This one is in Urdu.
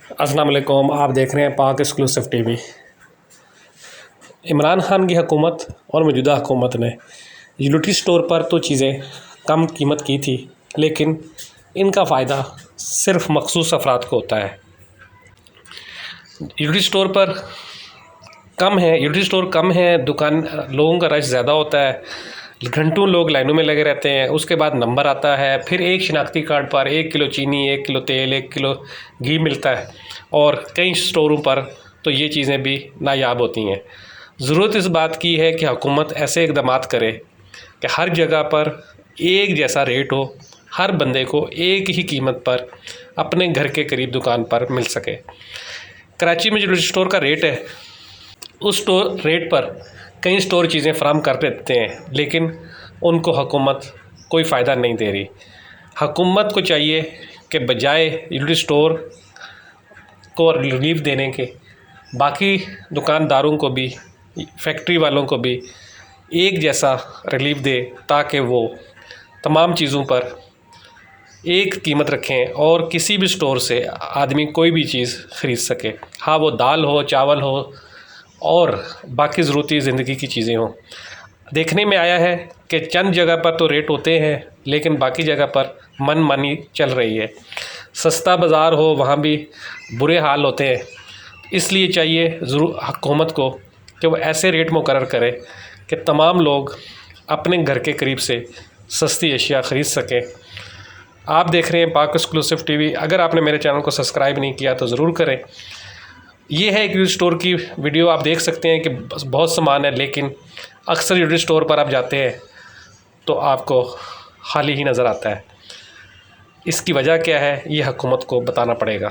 السلام علیکم، آپ دیکھ رہے ہیں پاک exclusive T V. Imran Khan کی حکومت اور موجودہ حکومت نے یوٹیلیٹی اسٹور پر تو چیزیں کم قیمت کی تھی، لیکن ان کا فائدہ صرف مخصوص افراد کو ہوتا ہے۔ یوٹیلیٹی اسٹور پر یوٹیلیٹی اسٹور کم ہے، لوگوں کا رش زیادہ ہوتا ہے، گھنٹوں لوگ لائنوں میں لگے رہتے ہیں، اس کے بعد نمبر آتا ہے، پھر ایک شناختی کارڈ پر 1 کلو چینی، 1 کلو تیل، 1 کلو گھی ملتا ہے، اور کئی اسٹوروں پر تو یہ چیزیں بھی نایاب ہوتی ہیں۔ ضرورت اس بات کی ہے کہ حکومت ایسے اقدامات کرے کہ ہر جگہ پر ایک جیسا ریٹ ہو، ہر بندے کو ایک ہی قیمت پر اپنے گھر کے قریب دکان پر مل سکے۔ کراچی میں جو اسٹور کا ریٹ ہے، اس ریٹ پر کئی اسٹور چیزیں فراہم کر دیتے ہیں، لیکن ان کو حکومت کوئی فائدہ نہیں دے رہی۔ حکومت کو چاہیے کہ بجائے یوٹیلیٹی اسٹور کو ریلیف دینے کے، باقی دکانداروں کو بھی، فیکٹری والوں کو بھی ایک جیسا ریلیف دے، تاکہ وہ تمام چیزوں پر ایک قیمت رکھیں اور کسی بھی اسٹور سے آدمی کوئی بھی چیز خرید سکے، ہاں وہ دال ہو، چاول ہو اور باقی ضروری زندگی کی چیزیں ہوں۔ دیکھنے میں آیا ہے کہ چند جگہ پر تو ریٹ ہوتے ہیں، لیکن باقی جگہ پر من مانی چل رہی ہے۔ سستا بازار ہو، وہاں بھی برے حال ہوتے ہیں۔ اس لیے چاہیے حکومت کو کہ وہ ایسے ریٹ مقرر کرے کہ تمام لوگ اپنے گھر کے قریب سے سستی اشیاء خرید سکیں۔ آپ دیکھ رہے ہیں پاک ایکسکلوسیو ٹی وی۔ اگر آپ نے میرے چینل کو سبسکرائب نہیں کیا تو ضرور کریں۔ یہ ہے ایک اسٹور کی ویڈیو، آپ دیکھ سکتے ہیں کہ بہت سامان ہے، لیکن اکثر یوٹیلیٹی اسٹور پر آپ جاتے ہیں تو آپ کو خالی ہی نظر آتا ہے۔ اس کی وجہ کیا ہے، یہ حکومت کو بتانا پڑے گا۔